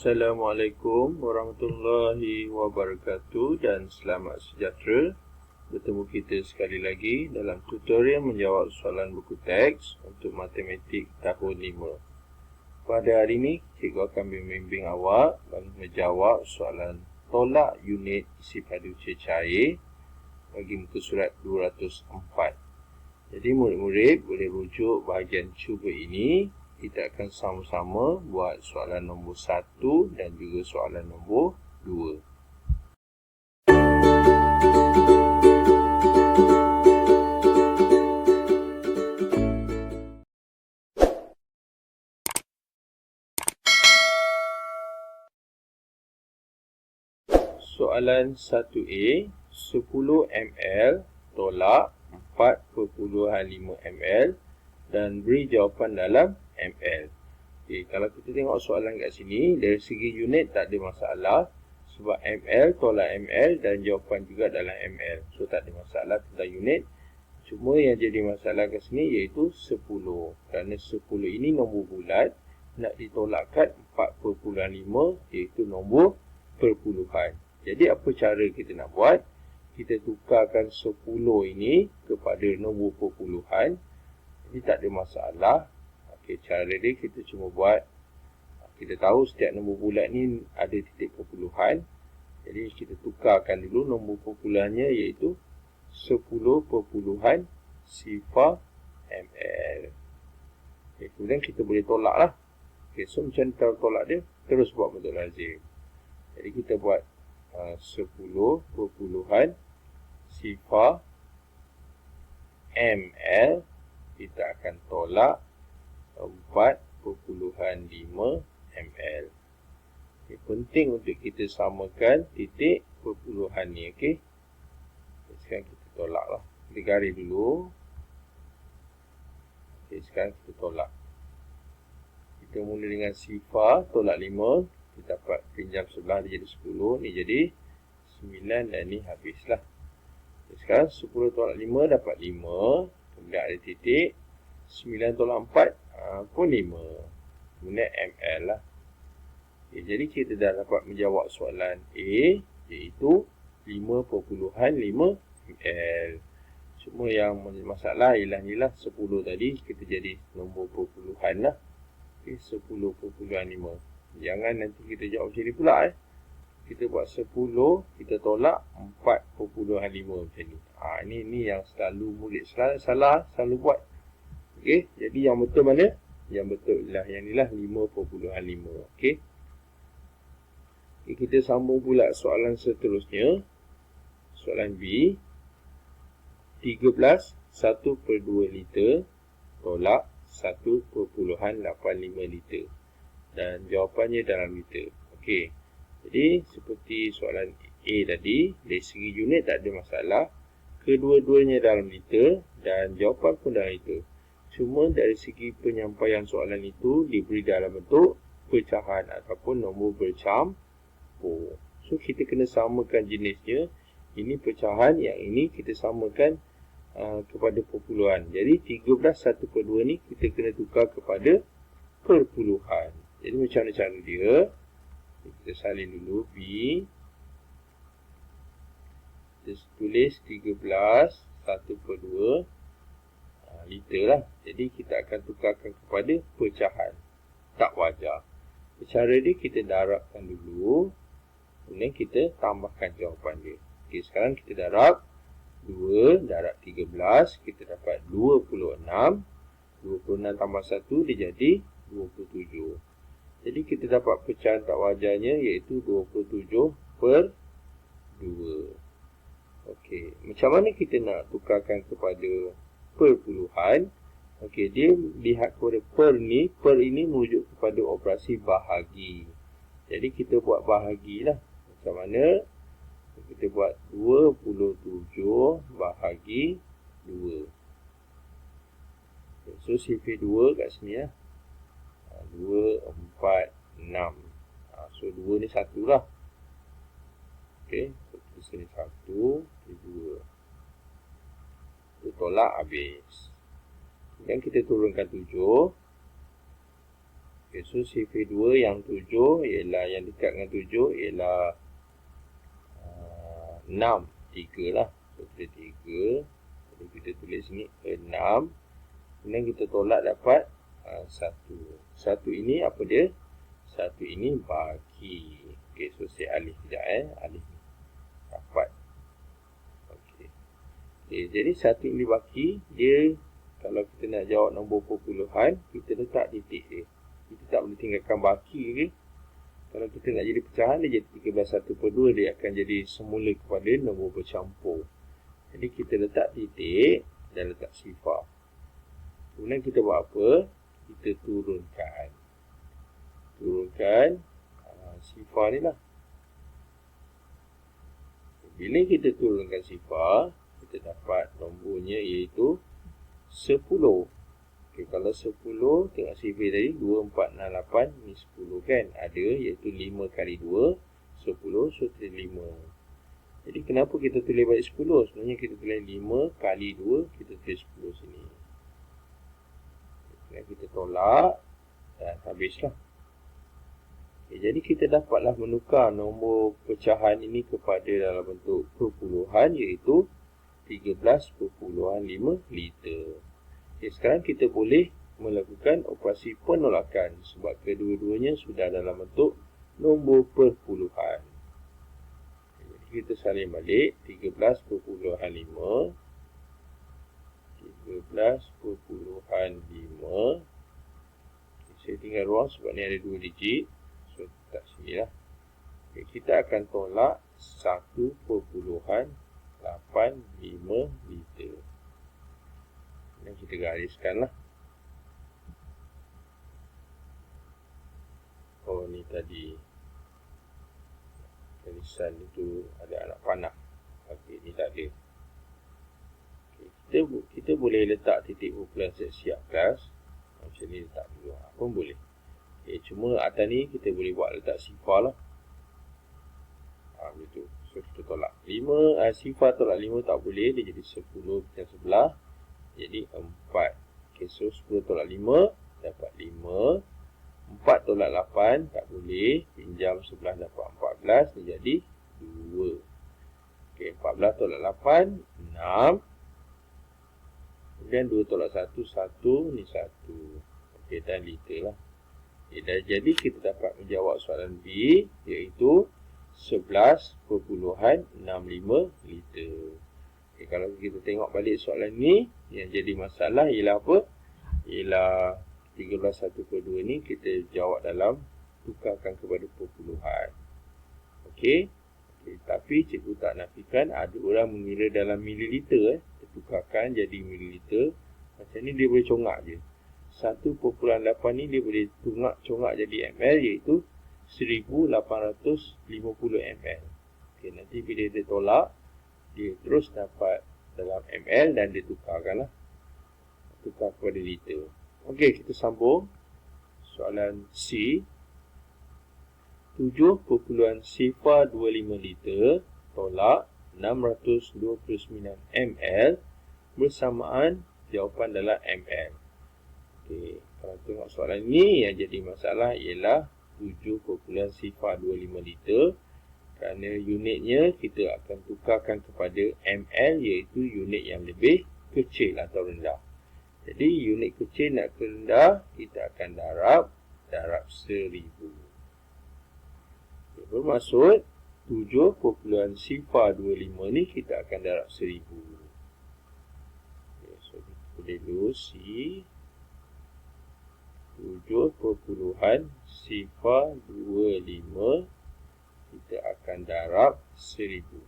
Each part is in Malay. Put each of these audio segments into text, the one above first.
Assalamualaikum warahmatullahi wabarakatuh dan selamat sejahtera. Bertemu kita sekali lagi dalam tutorial menjawab soalan buku teks untuk matematik tahun 5. Pada hari ini, cikgu akan membimbing awak menjawab soalan tolak unit isi padu cecair bagi muka surat 204. Jadi murid-murid boleh rujuk bahagian cuba ini. Kita akan sama-sama buat soalan nombor 1 dan juga soalan nombor 2. Soalan 1A, 10 ml tolak 4,5 ml dan beri jawapan dalam ml. Okay, kalau kita tengok soalan kat sini, dari segi unit tak ada masalah sebab ml tolak ml dan jawapan juga dalam ml. So tak ada masalah tentang unit. Cuma yang jadi masalah kat sini iaitu 10. Kerana 10 ini nombor bulat, nak ditolakkan 4,5 iaitu nombor perpuluhan. Jadi apa cara kita nak buat? Kita tukarkan 10 ini kepada nombor perpuluhan. Jadi tak ada masalah. Okay, cara dia kita cuma buat. Kita tahu setiap nombor bulat ni ada titik perpuluhan. Jadi kita tukarkan dulu nombor perpuluhannya iaitu 10,0 ml. Okay, kemudian kita boleh tolak lah. Okay, so macam cara tolak dia, terus buat bentuk lazim. Jadi kita buat 10,0 ml. Kita akan tolak 4,5 ml. Okay, penting untuk kita samakan titik perpuluhan ni. Okay. Sekarang kita tolak lah. Kita garis dulu. Okay, sekarang kita tolak. Kita mula dengan sifar, tolak 5. Kita dapat pinjam sebelah, dia jadi 10. Ni jadi 9 dan ni habislah. Okay, sekarang 10 tolak 5 dapat 5. Kemudian ada titik. 9 tolak 4 pun 5. Kemudian ml lah. Okay, jadi kita dah dapat menjawab soalan A, iaitu 5,5 ml. Cuma yang masalah ialah ni lah 10 tadi, kita jadi nombor perpuluhan lah. Okay, 10,5. Jangan nanti kita jawab macam ni pula. Kita buat 10, kita tolak 4,5 macam ni. Ini yang selalu murid salah selalu buat. Okey, jadi yang betul mana? Yang betul ialah yang inilah 5,5. Okey. Okay, kita sambung pula soalan seterusnya. Soalan B. 13 1/2 liter tolak 1,85 liter. Dan jawapannya dalam liter. Okey. Jadi seperti soalan A tadi, dari segi unit tak ada masalah. Kedua-duanya dalam liter dan jawapan pun dalam liter. Cuma dari segi penyampaian soalan itu diberi dalam bentuk pecahan ataupun nombor bercampur. So kita kena samakan jenisnya. Ini pecahan, yang ini kita samakan kepada perpuluhan. Jadi 13 1/2 ni kita kena tukar kepada perpuluhan. Jadi macam mana cara dia? Kita salin dulu B. Kita tulis 13 1/2 liter lah. Jadi kita akan tukarkan kepada pecahan. Tak wajar. Cara dia kita darabkan dulu. Kemudian kita tambahkan jawapan dia. Okey, sekarang kita darab 2 darab 13. Kita dapat 26. 26 tambah 1 dia jadi 27. Jadi kita dapat pecahan tak wajarnya iaitu 27/2. Okey, macam mana kita nak tukarkan kepada perpuluhan? Okey, dia lihat kepada per ni. Per ini merujuk kepada operasi bahagi. Jadi kita buat bahagilah. Macam mana? Kita buat 27 bahagi 2. So sifir 2 kat sini lah. 2, 4, 6. So 2 ni 1 lah. Okey, so sini 1, 2. Kita tolak habis. Dan kita turunkan 7. Okay, so CV2 yang 7 ialah, yang dekat dengan 7 ialah 6, 3 lah. So, kita 3. Jadi kita tulis sini 6. Kemudian kita tolak dapat 1. 1 ini apa dia? 1 ini bagi. Okay, so saya alih sekejap alih ni. Dapat. Okay, jadi 1 ini bagi, dia kalau kita nak jawab nombor perpuluhan, kita letak titik dia. Kita tak boleh tinggalkan baki, okay? Kalau kita nak jadi pecahan, dia jadi 13/1/2, dia akan jadi semula kepada nombor bercampur. Jadi kita letak titik dan letak sifar. Kemudian kita buat apa? Kita turunkan. Turunkan sifar ni lah. Bila kita turunkan sifar, kita dapat nombornya iaitu 10. Okay, kalau 10, tengok CV tadi, 2, 4, 6, 8, ni 10 kan? Ada, iaitu 5 kali 2, 10, so 5. Jadi kenapa kita tulis balik 10? Sebenarnya kita tulis 5 kali 2, kita tulis 10 sini. Dan kita tolak, dan habislah. Okay, jadi kita dapatlah menukar nombor pecahan ini kepada dalam bentuk perpuluhan, iaitu 13.5 liter. Okay, sekarang kita boleh melakukan operasi penolakan sebab kedua-duanya sudah dalam bentuk nombor perpuluhan. Okay, jadi kita salin balik 13.5. 13.5. Okay, saya tinggal ruang sebab ni ada 2 digit. So, letak sini lah. Okay, kita akan tolak 1.85 liter. Dan kita gariskan lah. Oh, ni tadi garisan itu ada anak panah. Okey, ni tak ada. Okay, kita boleh letak titik kumpulan siap kelas. Macam ni letak dulu. Pun boleh. Okay, cuma atas ni kita boleh buat letak sifar lah. Begitu. So, kita tolak 5. Sifar tolak 5 tak boleh. Dia jadi 10 kita sebelah. Jadi 4. Okay, so 10 tolak 5 dapat 5. 4 tolak 8 tak boleh. Pinjam sebelah dapat 14. Dia jadi 2. Okay, 14 tolak 8 6. Kemudian 2 tolak 1 1. Ni 1. Okay, dan liter lah. Okay, dan jadi kita dapat menjawab soalan B, iaitu 11.65 liter. Okay, kalau kita tengok balik soalan ni, yang jadi masalah ialah apa? Ialah 13/1/2 ni kita jawab dalam tukarkan kepada perpuluhan. Okey. Tapi cikgu tak nafikan ada orang mengira dalam mililiter. Tukarkan jadi mililiter. Macam ni dia boleh congak je. 1.8 ni dia boleh congak jadi ml, iaitu 1850 ml. Okey, nanti bila dia tolak, dia terus dapat dalam ml dan dia tukarkan lah. Tukar kepada liter. Okey, kita sambung. Soalan C. 7.025 liter tolak 629 ml bersamaan jawapan dalam ml. Okey, kalau tengok soalan ni, yang jadi masalah ialah 7.025 liter. Kerana unitnya kita akan tukarkan kepada ml, iaitu unit yang lebih kecil atau rendah. Jadi unit kecil nak ke rendah, kita akan darab 1000. Okay, bermaksud 7.025 ni kita akan darab 1000. Okay, so kita boleh dulu C 7.025 kita akan darab 1000.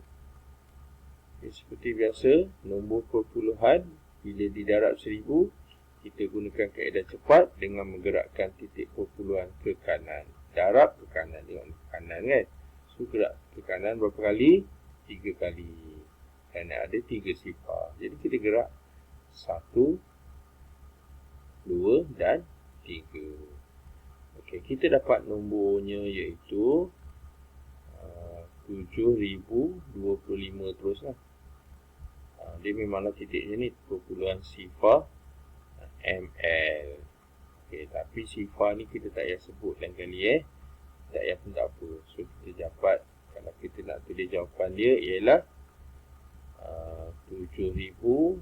Okay, seperti biasa, nombor perpuluhan bila didarab 1000, kita gunakan kaedah cepat dengan menggerakkan titik perpuluhan ke kanan. Darab ke kanan, tengok ke kanan kan. So gerak ke kanan berapa kali? 3 kali. Kerana ada 3 sifar. Jadi kita gerak 1, 2 dan 3. Okey, kita dapat nombornya iaitu 7025 teruslah. Dia memanglah titiknya ni perpuluhan sifar ml. Okay, tapi sifar ni kita tak payah sebut lain kali tak payah pun tak apa. So kita dapat, kalau kita nak tulis jawapan dia ialah 7025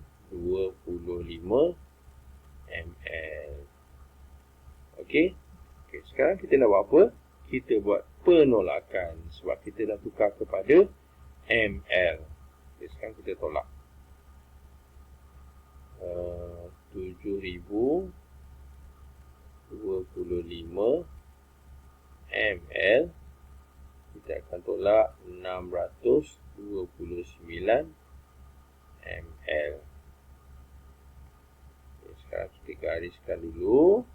ml. Okey. Okey, sekarang kita nak buat apa? Kita buat penolakan sebab kita dah tukar kepada ml. Okay, sekarang kita tolak. 7025 ml, kita akan tolak 629 ml. Okay, sekarang kita gariskan dulu.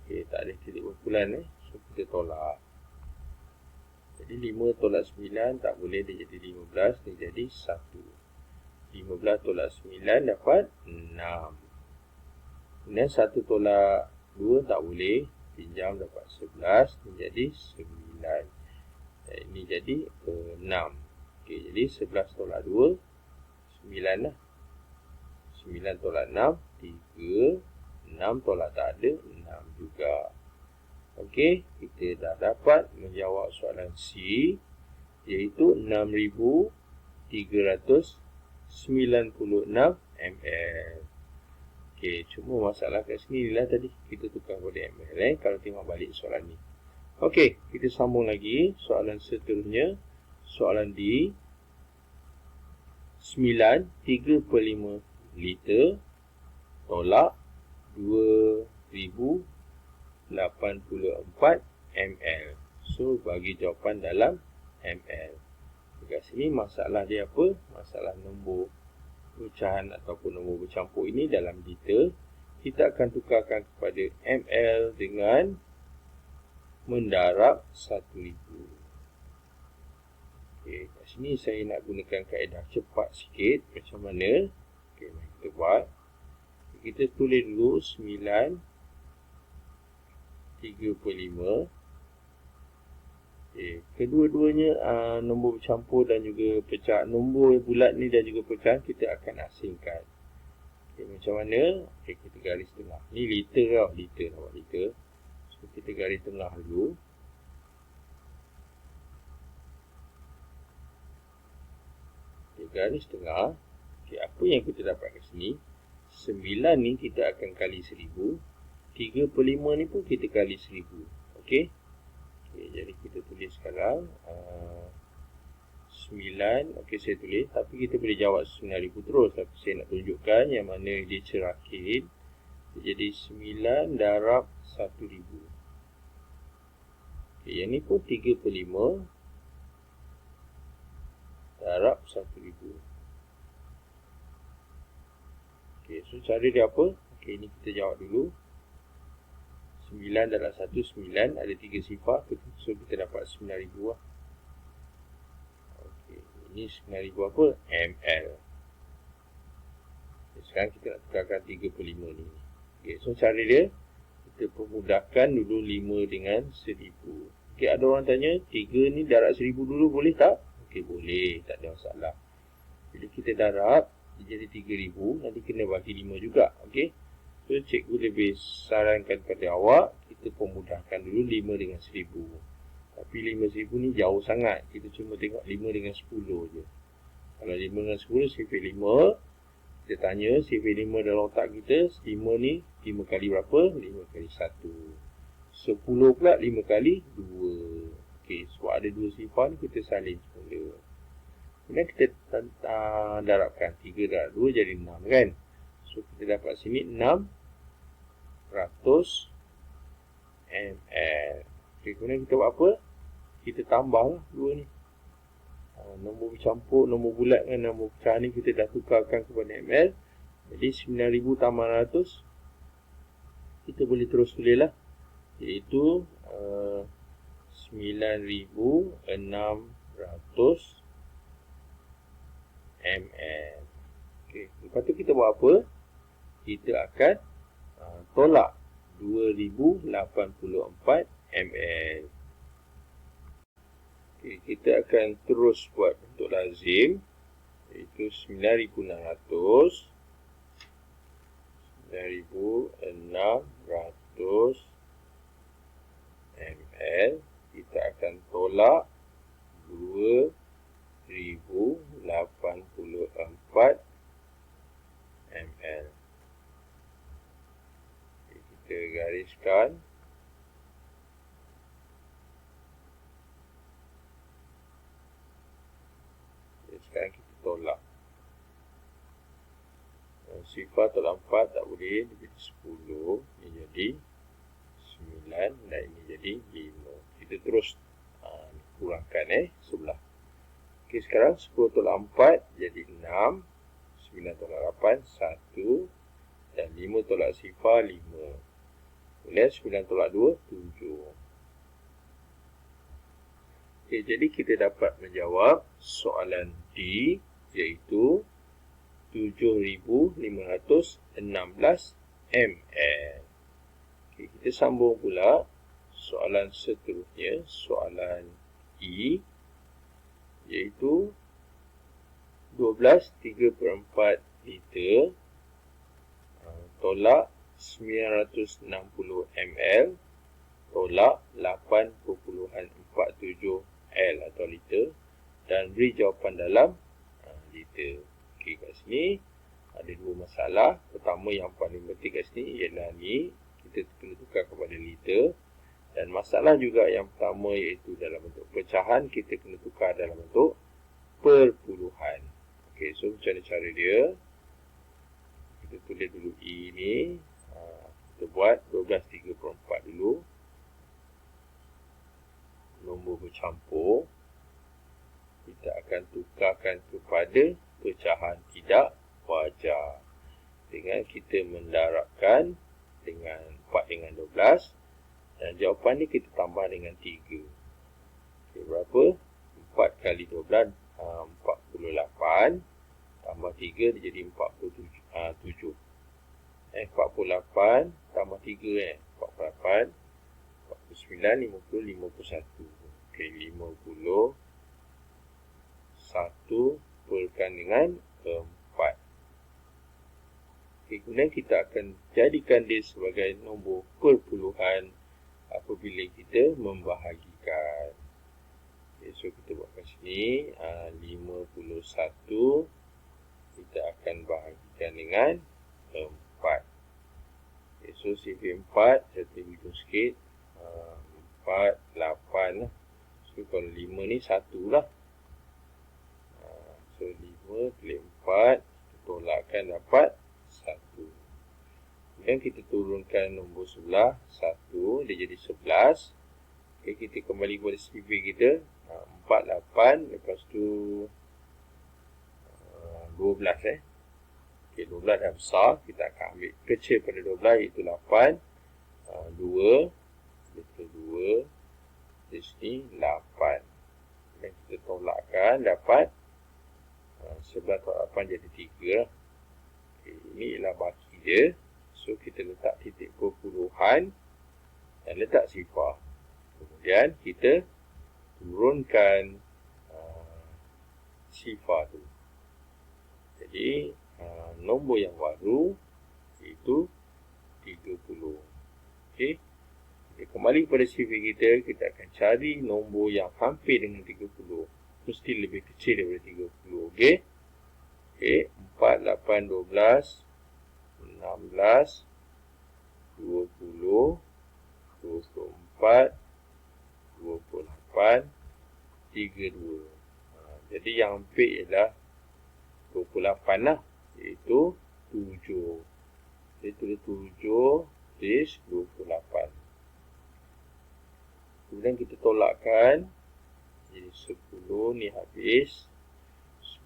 Okey, tak ada titik berpulang so kita tolak. Jadi 5 tolak 9 tak boleh, dia jadi 15, dia jadi 1. 15 tolak 9 dapat 6. Kemudian 1 tolak 2 tak boleh, pinjam dapat 11, dia jadi 9. Ini jadi 6. Okey, jadi 11 tolak 2, 9 lah. 9 tolak 6, 3. 6 tolak tak ada, 6 juga. Okey, kita dah dapat menjawab soalan C, iaitu 6396 ml. Okey, cuma masalah kat sini lah tadi. Kita tukar pada ml kalau tengok balik soalan ni. Okey, kita sambung lagi. Soalan seterusnya, soalan D. 9, 3/5 liter tolak 2084 ml. So, bagi jawapan dalam ml. Dekat sini masalah dia apa? Masalah nombor pecahan ataupun nombor bercampur ini dalam liter. Kita akan tukarkan kepada ml dengan mendarab 1000. Okey, kat sini saya nak gunakan kaedah cepat sikit. Macam mana? Okey, mari kita buat. Kita tulis dulu 9, 3/5. Okay. Kedua-duanya nombor bercampur dan juga pecahan. Nombor bulat ni dan juga pecahan kita akan asingkan. Okay, macam mana? Okay, kita garis tengah. Ni liter tau. Liter. Nampak liter. So, kita garis tengah dulu. Okay, garis tengah. Okay, apa yang kita dapat kat sini? 9 ni kita akan kali 1000. 3/5 ni pun kita kali 1000. Okey. Okay, jadi kita tulis sekarang 9. Okey, saya tulis. Tapi kita boleh jawab 9000 terus. Tapi saya nak tunjukkan yang mana dia cerakin. Jadi 9 darab 1000. Okey, yang ni pun 3/5 darab 1000. Okey, so cara dia apa? Okey, ini kita jawab dulu. 9 darab 1, 9. Ada 3 sifar. So, kita dapat 9000 lah. Okey, ini 9000 apa? ml. Okay, sekarang kita nak tukarkan 3/5 ni. Okey, so cara dia, kita permudahkan dulu 5 dengan 1000. Okey, ada orang tanya, 3 ni darab 1000 dulu boleh tak? Okey, boleh. Tak ada masalah. Bila kita darab, dia jadi 3000, nanti kena bagi 5 juga. Okey. So, cikgu lebih sarankan kepada awak, kita permudahkan dulu 5 dengan 1000. Tapi 5,000 ni jauh sangat. Kita cuma tengok 5 dengan 10 je. Kalau 5 dengan 10, sifar 5. Kita tanya, sifar 5 dalam otak kita, 5 ni 5 kali berapa? 5 kali 1. 10 pula 5 kali 2. Okey, sebab ada 2 sifar ni, kita salin semula. Kemudian kita darabkan 3 darab 2 jadi 6 kan. So kita dapat sini 600 ml. Okay, kemudian kita buat apa? Kita tambah 2 ni. Nombor bercampur, nombor bulat dengan nombor pecahan ni kita dah tukarkan kepada ml. Jadi 9000 tambah 100. Kita boleh terus tulis lah. Iaitu 9600 ml. Okay. Lepas tu kita buat apa? Kita akan tolak 2084 ml. Okay. Kita akan terus buat bentuk lazim. Iaitu 9,600 ml. Kita akan tolak 2,084 ml. Kita gariskan. Sekarang kita tolak. Sifar tolak 4 tak boleh, dia jadi 10. Ini jadi 9 dan ini jadi 5. Kita terus kurangkan sebelah. Okey, sekarang 10 tolak 4 jadi 6. 9 tolak 8 1. Dan 5 tolak sifar 5. Kemudian 9 tolak 2 7. Okey, jadi kita dapat menjawab soalan D, iaitu 7,516 ml. Okay, kita sambung pula soalan seterusnya, soalan E, iaitu 12/3/4 liter tolak 960 ml tolak 8.47 L atau liter, dan beri jawapan dalam liter. Okey, kat sini ada dua masalah. Pertama, yang paling penting kat sini ialah ni, kita kena tukar kepada liter. Dan masalah juga yang pertama, iaitu dalam bentuk pecahan, kita kena tukar dalam bentuk perpuluhan. Okey, so macam mana cara dia? Kita tulis dulu E ni. Kita buat 12/3/4 dulu. Nombor bercampur. Kita akan tukarkan kepada pecahan tidak wajar. Dengan kita mendarabkan dengan 4 dengan 12. Dan jawapan ni kita tambah dengan 3. Okay, berapa? 4 kali 12, 48. Tambah 3, dia jadi 47. 48 tambah 3, 48. 49, 50, 51. Okey, 51 pulkan dengan 4. Okey, kemudian kita akan jadikan dia sebagai nombor perpuluhan apabila kita membahagikan. Okey, so kita buat kat sini, 51 kita akan bahagikan dengan 4. Okay, so CV 4, saya hitung sikit. 4, 8 lah. So kalau 5 ni 1 lah. So 5 kali 4, kita tolakkan dapat 1. Kemudian kita turunkan nombor sebelah 1, dia jadi 11. Okay, kita kembali kepada CV kita. 4, 8, lepas tu 12 Okay, 12 dah besar, kita akan ambil kecil pada 12, iaitu 8. 2, letak 2, di sini 8. Dan kita tolakkan, dapat 11 tolak 8 jadi 3. Okay, ini ialah baki dia. So, kita letak titik perpuluhan dan letak sifar. Kemudian, kita turunkan sifar tu. Jadi, nombor yang baru iaitu 30. Okey. Kita kembali kepada CV kita, kita akan cari nombor yang hampir dengan 30. Mesti lebih kecil daripada 30. Okey. Okey, 4, 8, 12, 16, 20, 24, 28, 32. Jadi yang hampir ialah 28 lah, iaitu 7. Jadi tulis 7, tulis 28. Kemudian kita tolakkan. Jadi 10 ni habis.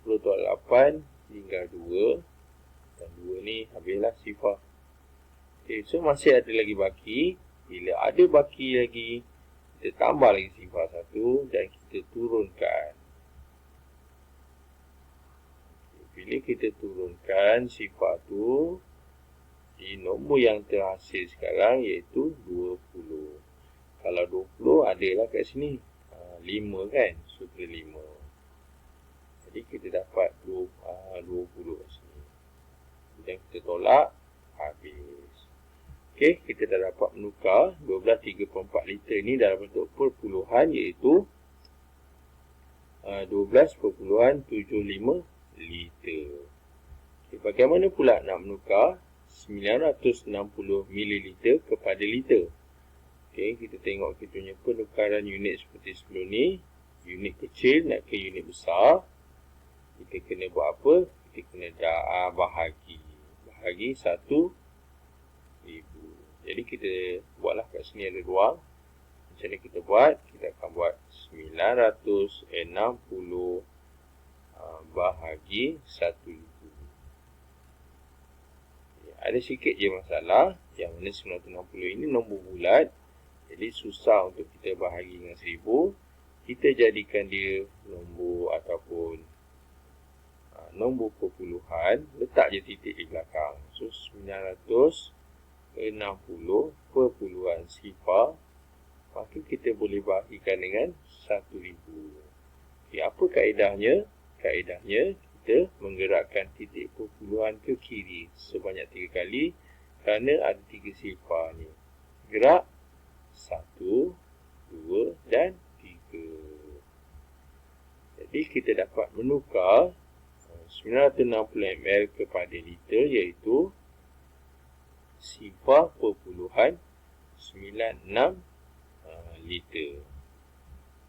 10 tolak 8 tinggal 2. Dan 2 ni habislah sifar. Okay, so masih ada lagi baki. Bila ada baki lagi, kita tambah lagi sifar 1 dan kita turunkan. Bila kita turunkan sifar tu, di nombor yang terhasil sekarang iaitu 20. Kalau 20 adalah kat sini 5 kan, so 5. Jadi kita dapat 20 kat sini. Dan kita tolak, habis. Okey, kita dah dapat menukar 12.34 liter ni dalam bentuk perpuluhan, iaitu 12.75 liter. Okay, bagaimana pula nak menukar 960 ml kepada liter? Okay, kita tengok kita punya penukaran unit seperti sebelum ni. Unit kecil nak ke unit besar. Kita kena buat apa? Kita kena bahagi. Bahagi 1,000. Jadi kita buatlah kat sini ada ruang. Macam mana kita buat? Kita akan buat 960 bahagi 1,000. Ada sikit je masalah. Yang mana 960 ini nombor bulat. Jadi susah untuk kita bahagi dengan 1,000. Kita jadikan dia nombor ataupun nombor perpuluhan. Letak je titik di belakang. So 960 perpuluhan sifar. Maka kita boleh bahagikan dengan 1,000. Okay, apa kaedahnya? Kaedahnya kita menggerakkan titik perpuluhan ke kiri sebanyak 3 kali kerana ada 3 sifar ni. Gerak 1, 2 dan 3. Jadi kita dapat menukar 960 ml kepada liter, iaitu sifar perpuluhan 96 liter.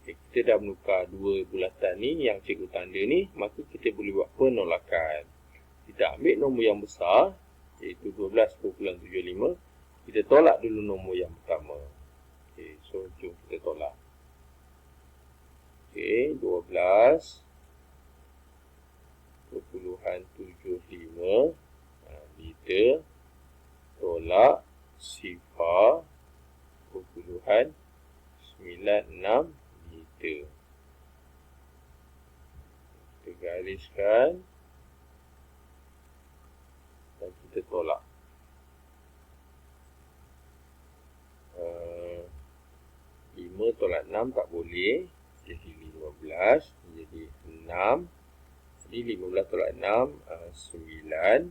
Okay, kita dah menukar dua bulatan ni yang cikgu tanda ni, maka kita boleh buat penolakan. Kita ambil nombor yang besar, iaitu 12.75. Kita tolak dulu nombor yang pertama. Okay, so jom kita tolak. Okay, 12.75 liter tolak sifar perpuluhan 96 liter. Kita gariskan dan kita tolak. 5 tolak 6 tak boleh. Jadi 15. Jadi 6. Jadi 15 tolak 6, 9.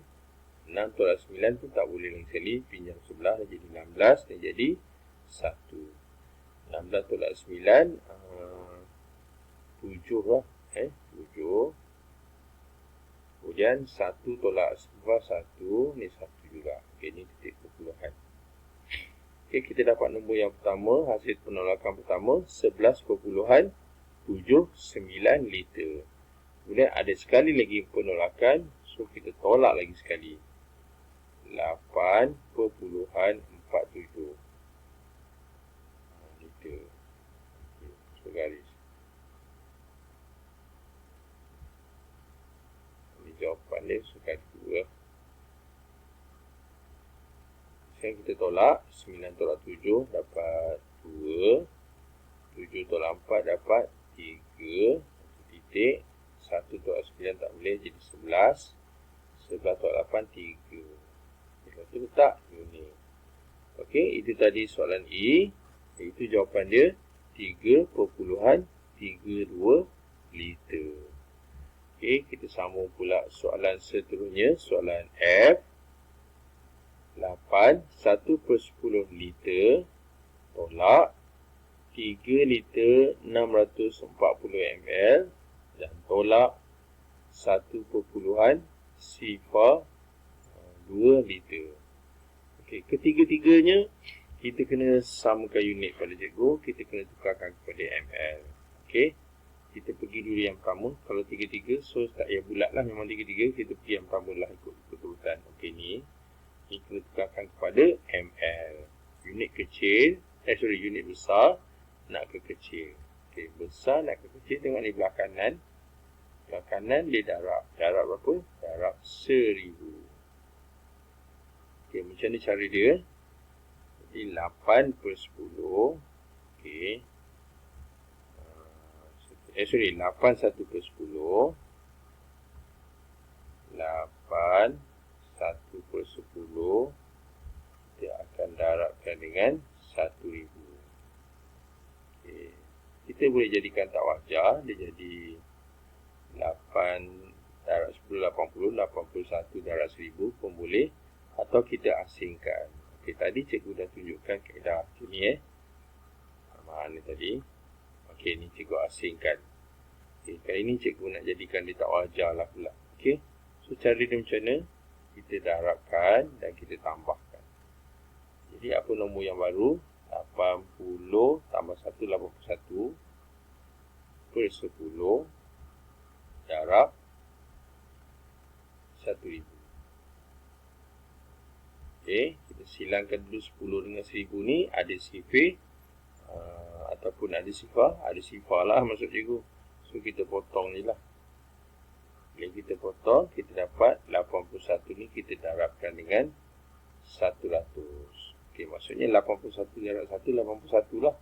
6 tolak 9 pun tak boleh lagi sekali. Pinjam sebelah jadi 16 dan jadi 1. 16 tolak 9, 7 lah. 7. Kemudian 1 tolak 1, ni 1 juga. Okay, ni titik perpuluhan. Okay, kita dapat nombor yang pertama, hasil penolakan pertama, 11.79 liter. Kemudian ada sekali lagi penolakan, so kita tolak lagi sekali. 8.47 liter. Okay, so garis. Ini jawapan dia sekali 2. Sekarang kita tolak. 9 tolak 7 dapat 2. 7 tolak 4 dapat 3. Titik. 1 tolak 9 tak boleh jadi 11. 11 tolak 8, 3. Lepas tu letak ni. Okey, itu tadi soalan E. Iaitu jawapan dia 3.32 liter. Okey, kita sambung pula soalan seterusnya. Soalan F. 8, 1/10 liter tolak 3 liter 640 ml dan tolak 1.02 liter. Okey, ketiga-tiganya kita kena samakan unit pada cikgu, kita kena tukarkan kepada ml. Okey, kita pergi dulu yang pertama. Kalau 3-3, so tak payah bulat lah, memang 3-3, kita pergi yang pertama lah ikut urutan. Okey, ni kita tukarkan kepada ml. Unit kecil, unit besar nak ke kecil. Okey, besar nak ke kecil, tengok ni belah kanan. Belah kanan dia darab. Darab berapa? Darab 1000. Okey, macam ni cara dia. Jadi 8/10. Okey. 8 1/10. 8 1/10 kita akan darabkan dengan 1000. Okay. Kita boleh jadikan tak wajar, dia jadi 8 darab 10, 80, 81 darab 1000 pun boleh. Atau kita asingkan. Okey, tadi cikgu dah tunjukkan kaedah ni mana tadi. Okey, ni cikgu asingkan. Okey, kali ni cikgu nak jadikan dia tak wajar lah pula. Okey, so cara dia macam mana? Kita darabkan dan kita tambahkan. Jadi apa nombor yang baru? 80 tambah 1, 81 per 10 darab 1000. Okey, kita silangkan dulu 10 dengan 1000 ni ada sifar ataupun ada sifar lah maksud cikgu. So kita potong ni lah. Bila kita potong, kita dapat 81 ni kita darabkan dengan 100. Okey, maksudnya 81 darab 1, 81 lah.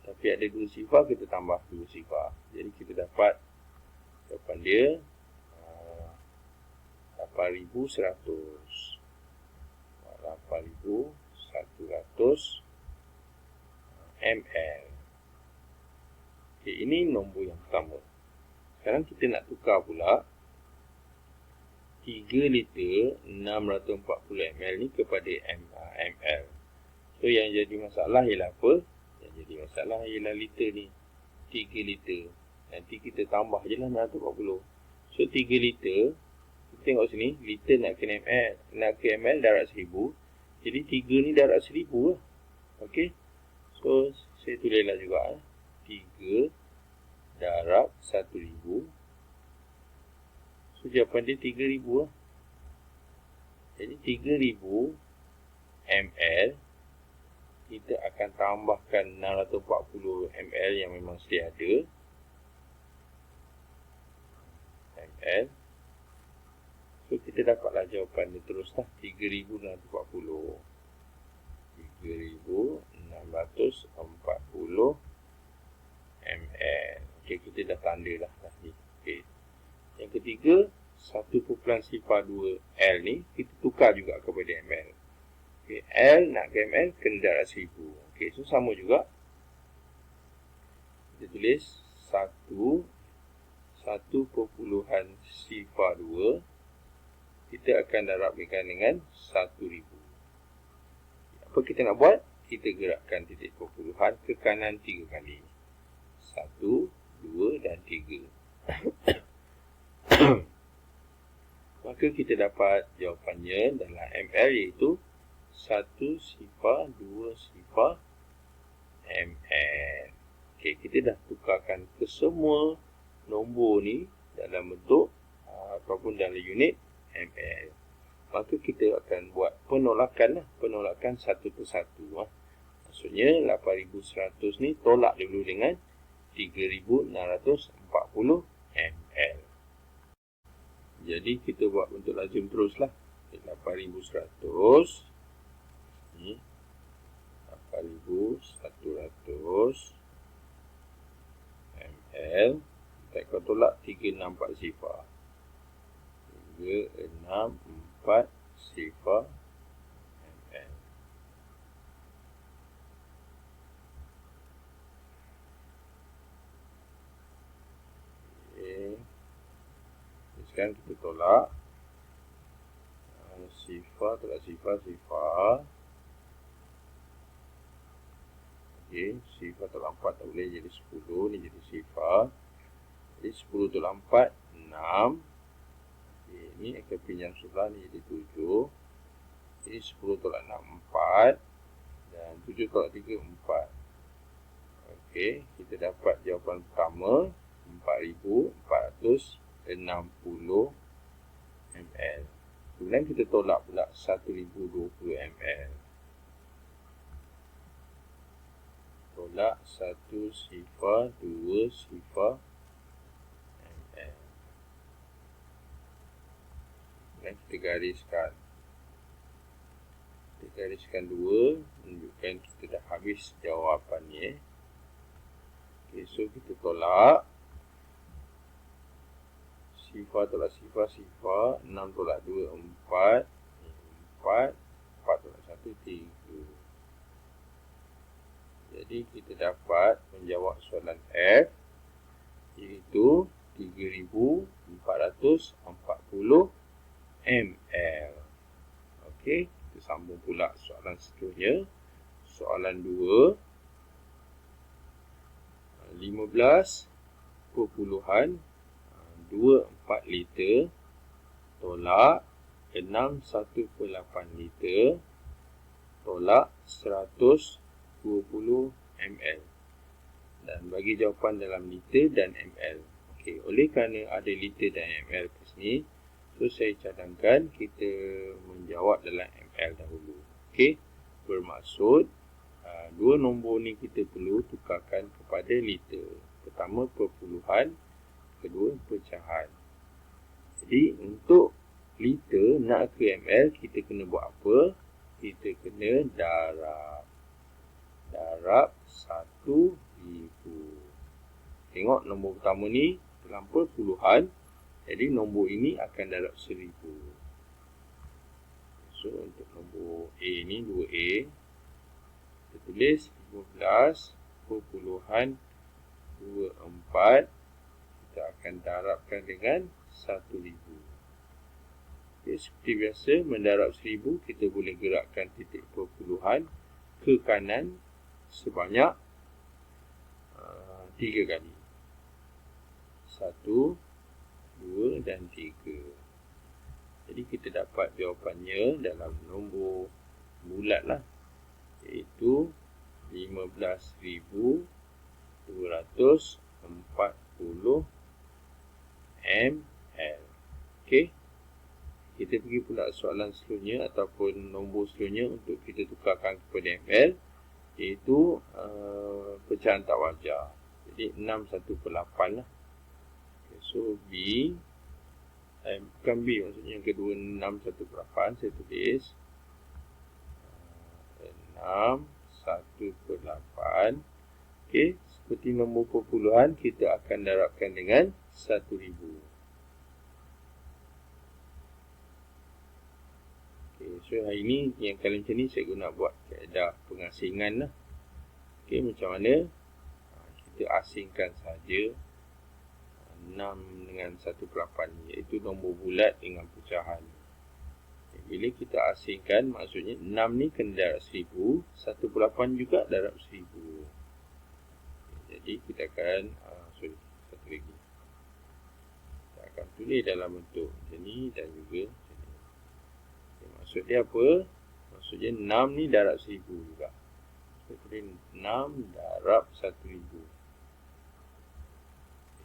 Tapi ada 2 sifar, kita tambah 2 sifar. Jadi kita dapat jawapan dia 8100 ml. Okey, ini nombor yang pertama. Sekarang kita nak tukar pula 3 liter 640 ml ni kepada ml. So yang jadi masalah ialah apa? Yang jadi masalah ialah liter ni. 3 liter. Nanti kita tambah je lah 640. So 3 liter, kita tengok sini, liter nak ke ml, darab 1000. Jadi 3 ni darab 1000 lah. Okey. So saya tulislah juga 3 darab 1000. So jawapan dia 3000 lah. Jadi 3000 ml, kita akan tambahkan 640 ml yang memang sedia ada. ml. So kita dapatlah jawapan dia teruslah 3640. 3640 ml. Okey, kita dah tanda dah ni. Okey. Yang ketiga, 1.02 L ni kita tukar juga kepada ml. Okey, L nak ke ml kena darab 1000. Okey, so sama juga. Kita tulis 1.02 kita akan darabkan dengan 1000. Apa kita nak buat? Kita gerakkan titik perpuluhan ke kanan 3 kali. 1, 2 dan 3. Maka kita dapat jawapannya dalam ml iaitu 1.2 ml. Okey, kita dah tukarkan ke semua nombor ni dalam bentuk ataupun dalam unit ml. Maka kita akan buat penolakan lah. Penolakan satu persatu. Maksudnya 8100 ni tolak dulu dengan 3640 ml. Jadi kita buat bentuk lazim teruslah. 8100 ni 8100 ml. Kita akan tolak 364 sifar. 364 sifar ml. Okay. Sekarang kita tolak sifar, tolak sifar. Okay, sifar tolak 4 tak boleh, jadi 10 ni jadi sifar. Jadi 10 tolak 4 6. Okay, ni akan pinjam sebelah ni jadi 7. Jadi 10 tolak 6 4. Dan 7 tolak 3 4. Okey, kita dapat jawapan pertama 4460 ml. Kemudian kita tolak pula 1020 ml. Tolak 1 sifar 2 sifar ml. Dan kita gariskan. Kita gariskan 2, menunjukkan kita dah habis jawapannya. Okay, so kita tolak sifar tolak sifar. 6 tolak 2 4. 4 tolak 1 3. Jadi kita dapat menjawab soalan F, iaitu 3640 ml. Okey, kita sambung pula soalan seterusnya. Soalan 2. 15.24 liter tolak 618 liter tolak 120 ml. Dan bagi jawapan dalam liter dan ml. Okey, oleh kerana ada liter dan ml ke sini, so saya cadangkan kita menjawab dalam ml dahulu. Okey, bermaksud dua nombor ni kita perlu tukarkan kepada liter. Pertama perpuluhan, kedua pecahan. Jadi untuk liter nak ke ml, kita kena buat apa? Kita kena darab. Darab 1000. Tengok nombor pertama ni dalam perpuluhan, jadi nombor ini akan darab 1000. So untuk nombor A ni 2A, kita tulis 15.24, kita akan darabkan dengan 1000. Okay, seperti biasa mendarab 1000, kita boleh gerakkan titik perpuluhan ke kanan sebanyak 3 kali. 1, 2 dan 3. Jadi kita dapat jawapannya dalam nombor bulat lah, iaitu 15.240 ml. Okey. Kita pergi pula soalan seterusnya ataupun nombor seterusnya untuk kita tukarkan kepada ml, iaitu pecahan tak wajar. Jadi 6/8 lah. Okay, so B, bukan B, maksudnya yang kedua 6/8, saya tulis 6/8. Okey, seperti nombor perpuluhan, kita akan darabkan dengan 1000. Okey, so hari ni yang kali macam ni saya guna buat kaedah pengasingan lah. Okey, macam mana? Kita asingkan saja 6 dengan 1/8, iaitu nombor bulat dengan pecahan. Bila kita asingkan, maksudnya 6 ni kena darab 1000, 1/8 juga darab 1000. Jadi kita akan, satu lagi. Kita akan tulis dalam bentuk macam ni dan juga macam ni. Okay, maksud dia apa? Maksudnya 6 ni darab 1000 juga. Kita tulis 6 darab 1000.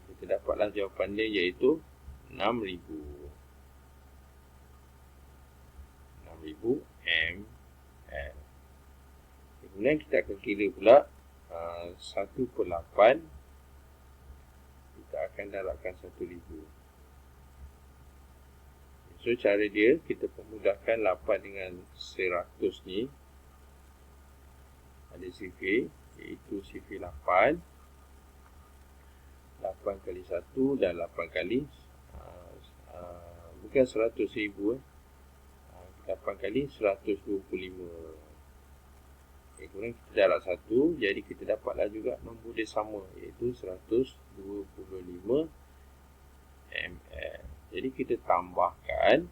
Kita dapatlah jawapan dia, iaitu 6000 ml. Kemudian kita akan kira pula 1/8, kita akan darabkan 1000. So cara dia, kita pemudahkan 8 dengan 100 ni, ada sifir, iaitu sifir 8. 8 kali 1 dan 8 kali bukan 100,000, 8 kali 125. Okay, kemudian kita darab 1, jadi kita dapatlah juga nombor dia sama, iaitu 125 ml. Jadi kita tambahkan,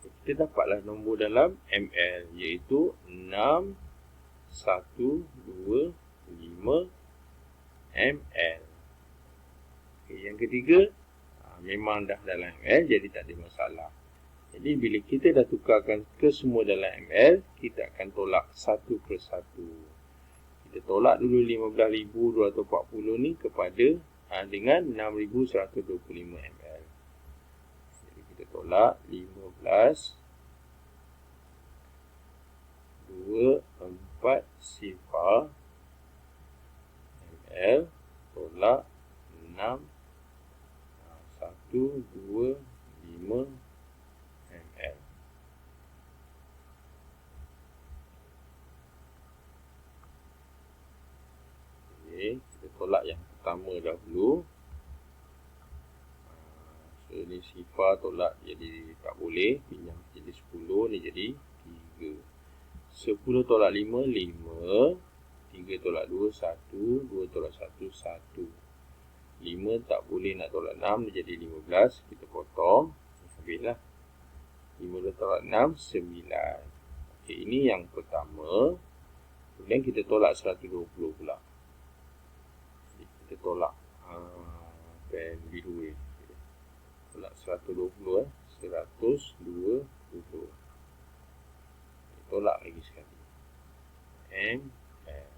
kita dapatlah nombor dalam ml, iaitu 6125 ml. Okay, yang ketiga, memang dah dalam ml, jadi tak ada masalah. Jadi bila kita dah tukarkan ke semua dalam ml, kita akan tolak satu persatu. Kita tolak dulu 15.240 ni kepada dengan 6.125 ml. Jadi kita tolak 15.24 sifar ml tolak 6.125 ml. Okay, kita tolak yang pertama dahulu. So ni sifar tolak jadi tak boleh, pinjam jadi 10, ni jadi 3. 10 tolak 5, 5. 3 tolak 2, 1. 2 tolak 1, 1. 5 5 tak boleh nak tolak 6, dia jadi 15. Kita potong. Habislah. 15 tolak 6, 9. Okey, ini yang pertama. Kemudian kita tolak 120 pula. Jadi kita tolak pen biru ni. Tolak 120 120. Tolak lagi sekali. M L.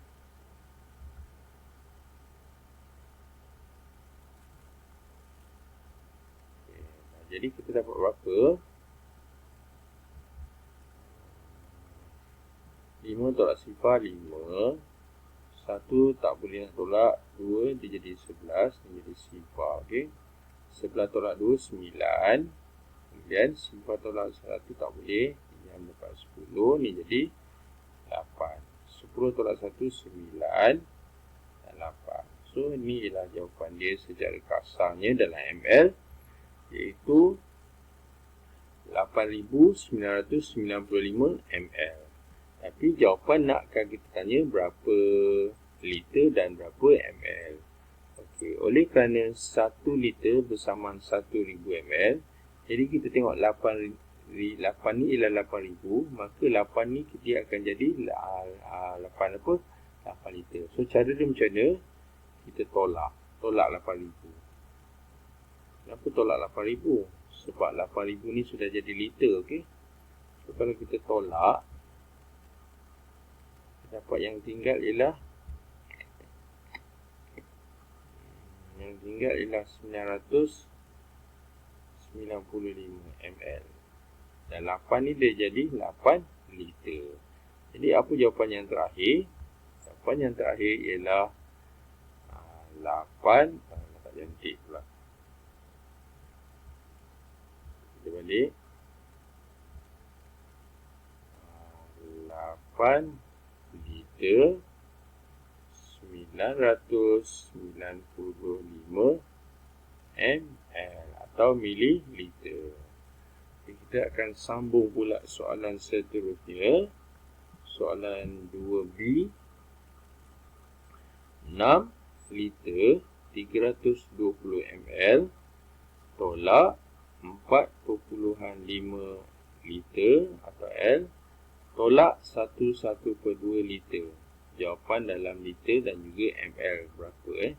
Okay. Jadi kita dapat berapa? 5 tolak sifar 5. 1 tak boleh nak tolak. 2 dia jadi 11. Dia jadi sifar. Okay. 11 tolak 2 9. Kemudian sifar tolak 1 tak boleh. Yang dapat 10. Ni jadi 8. 10 tolak 1 9 dan 8. So ni ialah jawapan dia secara kasarnya dalam ML, iaitu 8995 ml. Tapi jawapan nakkan kita tanya berapa liter dan berapa ml. Okey, oleh kerana 1 liter bersamaan 1000 ml, jadi kita tengok 8 ni ialah 8000, maka 8 ni dia akan jadi 8 apa? 8 liter. So cara dia macam mana? Kita tolak 8000. Kenapa tolak 8000? Sebab 8000 ni sudah jadi liter, okey. So kalau kita tolak, dapat yang tinggal ialah 995 ml. Dan 8 ni dia jadi 8 liter. Jadi apa jawapan yang terakhir? Jawapan yang terakhir ialah 8. Tak cantik pula. Kita balik. 8 liter 995 ml atau mililiter. Kita akan sambung pula soalan seterusnya. Soalan 2B. 6 liter 320 ml tolak 4.5 liter atau L tolak 1/2 liter. Jawapan dalam liter dan juga ml berapa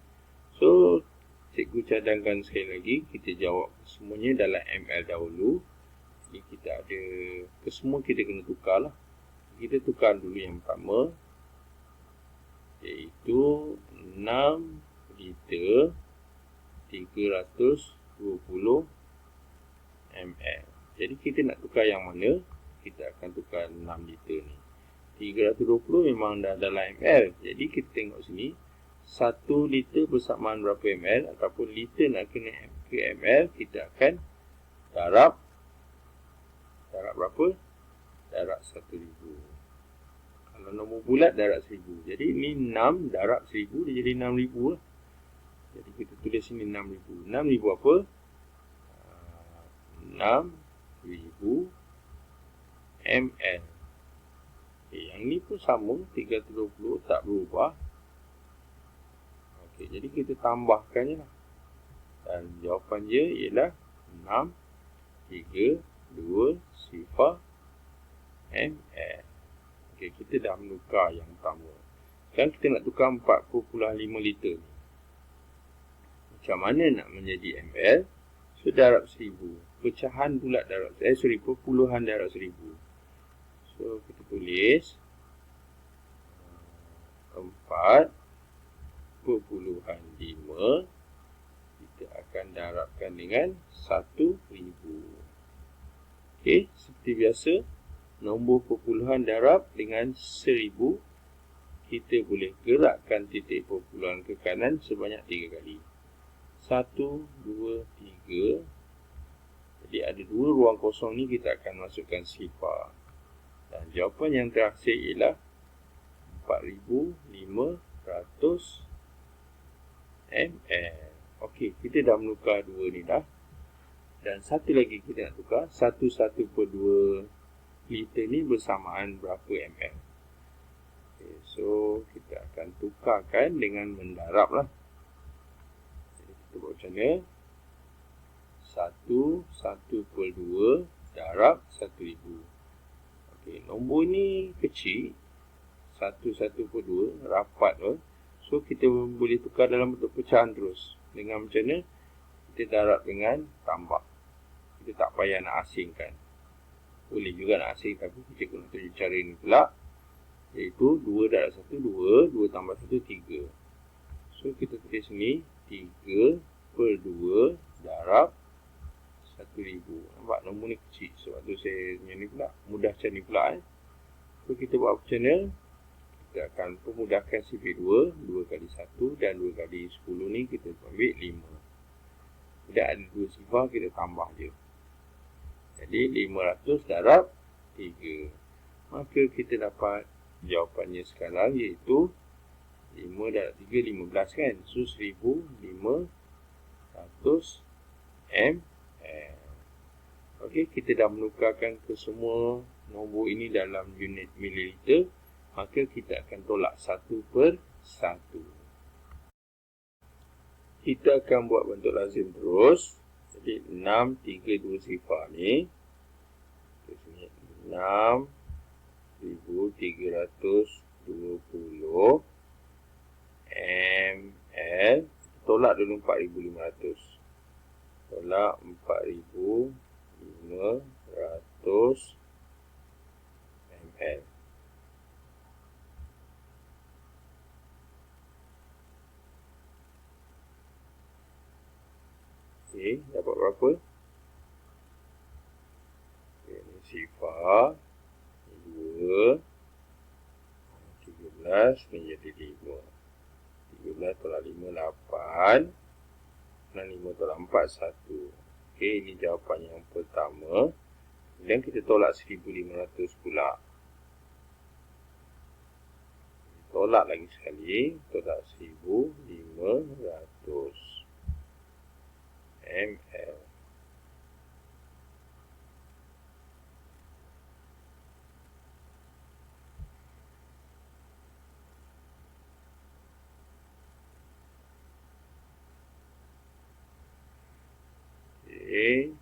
So cikgu cadangkan sekali lagi, kita jawab semuanya dalam ml dahulu. Jadi kita ada kesemua kita kena tukar lah. Kita tukar dulu yang pertama, iaitu 6 liter 320 ml. Jadi kita nak tukar yang mana? Kita akan tukar 6 liter ni. 320 memang dah dalam ml. Jadi kita tengok sini, 1 liter bersamaan berapa ml, ataupun liter nak kena ke ml, kita akan darab berapa? Darab 1000. Kalau nombor bulat darab 1000. Jadi ini 6 darab 1000, dia jadi 6000 lah. Jadi kita tulis sini 6000. 6000 apa? 6000 ml. Okay, yang ni pun sama, 320 tak berubah. Okey, jadi kita tambahkannya lah. Dan jawapan dia ialah 6, 3, 2, 0 ml. Okey, kita dah menukar yang pertama. Sekarang kita nak tukar 4.5 liter ni. Macam mana nak menjadi ml? So, darab 1000. Pecahan bulat darab, perpuluhan darab 1000. So, kita tulis 4.5. Kita akan darabkan dengan 1000. Okey, seperti biasa, nombor perpuluhan darab dengan 1000. Kita boleh gerakkan titik perpuluhan ke kanan sebanyak 3 kali. 1, 2, 3. Jadi ada 2 ruang kosong ni, kita akan masukkan sifar. Dan jawapan yang terakhir ialah 4500 ml. Okey, kita dah menukar 2 ni dah. Dan satu lagi kita nak tukar, 1/2 liter ni bersamaan berapa ml. Okay, so kita akan tukarkan dengan mendarab lah. Jadi kita macam mana? 1/2 darab 1000. Okey, nombor ni kecil. 1/2 rapat tu. So, kita boleh tukar dalam bentuk pecahan terus. Dengan macam mana? Kita darab dengan tambah. Kita tak payah nak asingkan. Boleh juga nak asing, tapi kita guna tunjuk cara ini pula. Iaitu 2 darab 1, 2. 2 tambah 1, 3. So, kita tulis ni 3/2 darab 1000. Nampak nombor ni kecil. Sebab tu saya punya ni pula. Mudah macam ni pula. So, kita buat macam mana? Kita akan pemudahkan sifar 2. 2 kali 1 dan 2 kali 10 ni kita ambil 5. Tidak ada 2 sifar, kita tambah je. Jadi 500 darab 3. Maka kita dapat jawapannya sekarang iaitu 5 darab 3, 15 kan. So 1500 ml. Okey, kita dah menukarkan ke semua nombor ini dalam unit mililiter. Maka kita akan tolak 1/1. Kita akan buat bentuk lazim terus. Jadi 6, 3, 2 sifar ni. 6,320 ml. Tolak dulu 4,500. Tolak 4,500 ml. Okey, dapat berapa? Okay, ini sifar 2, 13 menjadi 5. 13 tolak 5, 8. Dan 5 tolak 4, 1. Okey, ini jawapan yang pertama. Kemudian kita tolak 1,500 pula. Tolak lagi sekali. Tolak 1,500 ml. Okey.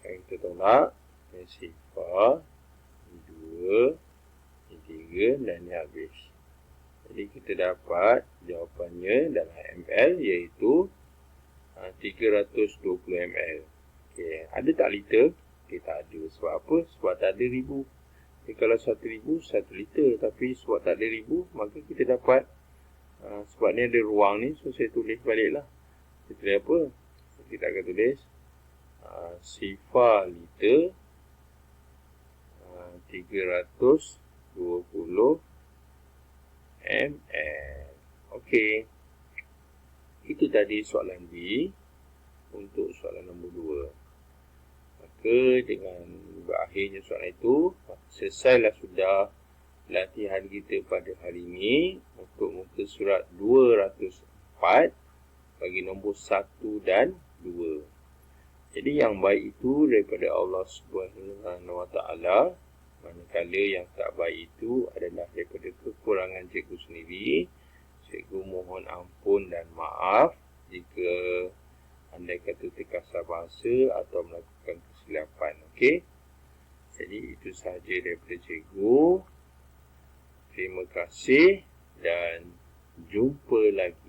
Yang kita tolak. Ini sifar. 2. Ini 3. Dan ini habis. Jadi kita dapat jawapannya dalam ml iaitu 320 ml. Okey, ada tak liter? Okey, tak ada. Sebab apa? Sebab tak ada ribu. Okay, kalau 1,000, 1 liter. Tapi sebab tak ada ribu, maka kita dapat sebab ni ada ruang ni, so saya tulis balik lah. Kita tulis apa? Kita akan tulis sifar liter 320 ml. Okey. Itu tadi soalan B untuk soalan nombor 2. Maka dengan berakhirnya soalan itu, selesailah sudah latihan kita pada hari ini untuk muka surat 204 bagi nombor 1 dan 2. Jadi yang baik itu daripada Allah Subhanahu Wa Taala. Manakala yang tak baik itu adalah daripada kekurangan cikgu sendiri. Cikgu mohon ampun dan maaf jika andai kata terkasar bahasa atau melakukan kesilapan. Okey. Jadi itu sahaja daripada cikgu. Terima kasih dan jumpa lagi.